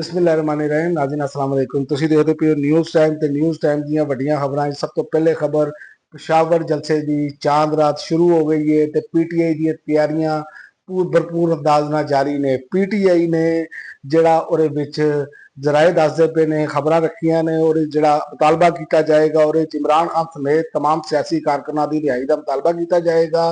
बिस्मिल्लाहिर्रहमानिर्रहीम। नाज़रीन अस्सलाम वालेकुम। तुसीं देखदे पियो न्यूज़ टाइम ते न्यूज़ टाइम दीयां वड्डियां खबरां। सब तो पहले खबर पेशावर जलसे दी चांद रात शुरू हो गई है ते पीटीआई दी तैयारियां भरपूर अंदाज नाल जारी ने। पीटीआई ने जिहड़ा ओहदे विच जराए दसदे पे ने, खबरां रखियां ने और जिहड़ा मुतालबा किया जाएगा और इमरान खान समेत तमाम सियासी कारकुनां दी रिहाई का मुतालबा किया जाएगा।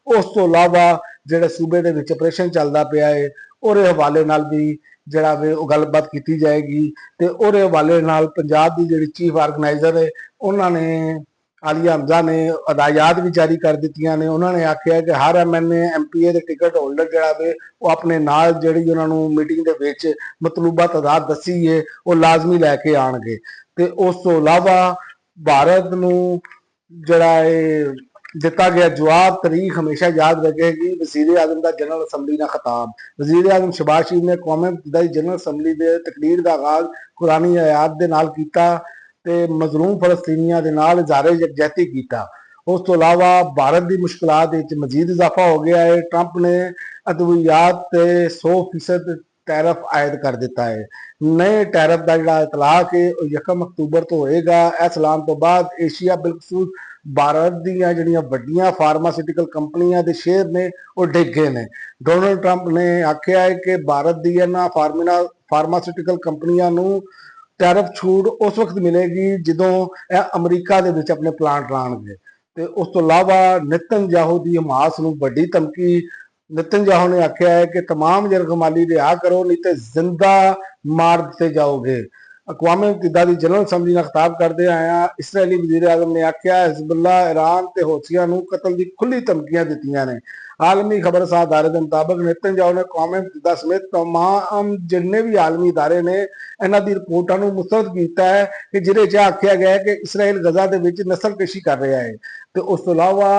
उस तो इलावा जिहड़े सूबे दे विच ऑपरेशन चलदा पिया है ਉਹਦੇ हवाले नाल भी ਜਿਹੜਾ ਵੇ ਉਹ ਗੱਲਬਾਤ ਕੀਤੀ ਜਾਏਗੀ ਤੇ ਉਹਦੇ ਹਵਾਲੇ ਨਾਲ ਪੰਜਾਬ ਦੀ ਜਿਹੜੀ ਚੀਫ ਆਰਗੇਨਾਈਜ਼ਰ ਹੈ ਉਹਨਾਂ ਨੇ ਆਲੀਆ ਹਮਜ਼ਾ ਨੇ ਹਦਾਇਤ ਵੀ ਜਾਰੀ ਕਰ ਦਿੱਤੀਆਂ ਨੇ। ਉਹਨਾਂ ਨੇ ਆਖਿਆ ਕਿ ਹਰ ਐਮਐਨਏ ਐਮਪੀਏ ਦੇ ਟਿਕਟ ਹੋਲਡਰ ਜਿਹੜਾ ਵੇ ਉਹ ਆਪਣੇ ਨਾਲ ਜਿਹੜੀ ਉਹਨਾਂ ਨੂੰ ਮੀਟਿੰਗ ਦੇ ਵਿੱਚ ਮਤਲੂਬਾ ਤਾਦਾਦ ਦੱਸੀ ਹੈ ਉਹ ਲਾਜ਼ਮੀ ਲੈ ਕੇ ਆਣਗੇ। ਤੇ ਉਸ ਤੋਂ ਇਲਾਵਾ ਭਾਰਤ ਨੂੰ ਜਿਹੜਾ ਇਹ ਦਿੱਤਾ ਗਿਆ ਜਵਾਬ तारीख हमेशा याद रखेगी। वजीर आजम का जनरल असम्बली का खिताब। वजीर आजम शहबाज शरीफ ने कौमी मुत्तहिदा दी जनरल असम्बली के तकरीर का आगाज कुरानी आयात के नाल कीता ते मजलूम फलस्तीनियां दे नाल इज़हारे यकजहती कीता। उस तो इलावा भारत की मुश्किलात विच मजीद इजाफा हो गया है। ट्रंप ने अद्वियात ते 100% टैरफ आयद कर दिता है। नए टैरफ का जिहड़ा इतलाक है 1 अक्तूबर तो होएगा। इस ऐलान तो बाद एशिया बिलखसूस भारत दीयां जिहड़ियां वड्डियां फार्मास्यूटिकल कंपनियां दे शेयर ने वो डिग गए ने। डोनाल्ड ट्रंप ने आख्या है कि भारत दी इन्हां फार्मास्यूटिकल कंपनियां नूं टैरिफ छूट उस वक्त मिलेगी जदों अमरीका दे विच अपने प्लांट लाणगे। ते उस तो इलावा नेतनयाहू दी हमास नूं वड्डी धमकी। नेतनयाहू ने आख्या है कि तमाम यरगमाली रिहा करो नहीं तो जिंदा मार दिते जाओगे। अकवाम मुत्तहिदा दी जनरल असम्बली नाल खिताब करदे आया इसराइली वजीर आजम ने आख्या हिजबुल्ला ईरान ते हौथियां नूं कतल दी खुली धमकियां दित्तियां ने। आलमी खबरसार अदारे के मुताबिक नेतनयाहू ने कौमी मुत्तहिदा समेत तमाम जिन्ने भी आलमी इदारे ने इन्हां दी रिपोर्टां नूं मुस्तरद कीता है कि जिहदे च आख्या गया है कि इसराइल गजा दे विच नस्लकशी कर रहा है। ते उस तो इलावा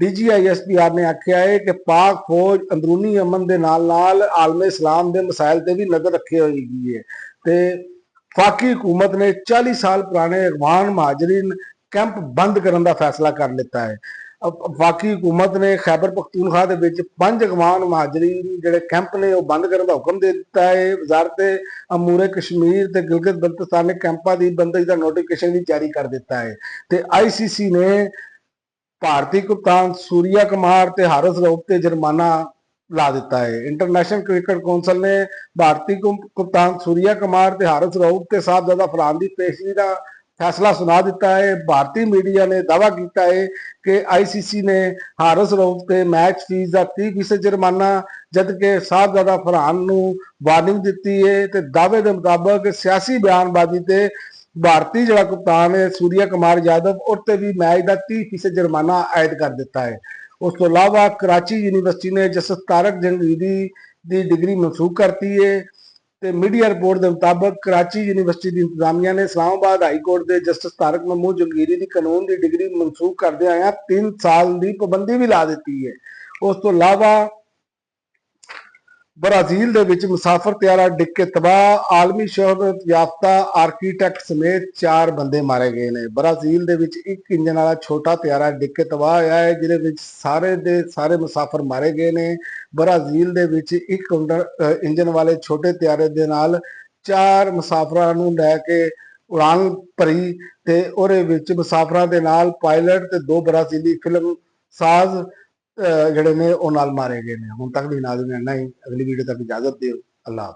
DGISPR ने आख्या है कि पाक फौज अंदरूनी अमन के नाल नाल आलमे इस्लाम के मसाइल से भी नजर रखे हुई है। ते फाकी हुकूमत ने 40 साल पुराने अफगान महाजरीन कैंप बंद करने का फैसला कर लिता है। फाकी हुकूमत ने खैबर पख्तूनख्वा के विच 5 अफगान महाजरीन जिहड़े कैंप ने बंद करने का हुक्म दे दिता है। वजारत अमूरे कश्मीर ते गिलगित बल्तिस्तान ने कैंपों की बंदश का नोटिफिकेशन भी जारी कर दिता है। ते ICC ने भारतीय कप्तान सूर्या कुमार ते हारिस रऊफ ते जुर्माना ला दिता है। इंटरनेशनल क्रिकेट कौंसल ने भारतीय कप्तान सूर्या कुमार ते हारिस रऊफ ते साहबजादा फरहान की पेशगी का फैसला सुना दिता है। भारतीय मीडिया ने दावा किया है कि ICC ने हारिस रऊफ के मैच फीस का 30% जुर्माना जबकि साहबजादा फरहान नूं वार्निंग दी है। तो दावे के मुताबिक सियासी बयानबाजी से भारतीय जिहड़ा कप्तान है सूर्या कुमार यादव उसते भी मैच का 30% जुर्माना आयद कर दिता है। उस तो इलावा कराची यूनिवर्सिटी ने जस्टिस तारक जंगीरी की डिग्री मनसूख करती है। तो मीडिया रिपोर्ट के मुताबिक कराची यूनिवर्सिटी की इंतजामिया ने इस्लामाबाद हाई कोर्ट के जस्टिस तारक महमूद जंगीरी की कानून की डिग्री मनसूख करदे आया 3 साल की पाबंदी भी ला दी है। उस तो इलावा ब्राजील दे विच मुसाफिर त्यारा डिग के तबाह। आलमी शोहरत याफ्ता आर्कीटैक्ट समेत 4 बंदे मारे गए हैं। ब्राजील दे विच एक इंजन वाला छोटा त्यारा डिग के तबाह होया है जिहदे विच सारे दे सारे मुसाफिर मारे गए हैं। ब्राजील दे विच एक इंजन वाले छोटे त्यारे दे नाल 4 मुसाफिरां नूं लै के उड़ान भरी ते उहदे विच मुसाफिरां दे नाल पायलट ते 2 ब्राजीली फिल्म साज ਜਿਹੜੇ ਨੇ ਉਹ ਨਾਲ ਮਾਰੇ ਗਏ ਨੇ। ਹੁਣ ਤੱਕ ਦੀ ਨਾਜ਼ਰੀਨ ਇੰਨਾ ਹੀ। अगली वीडियो तक इजाजत दियो। अल्लाह।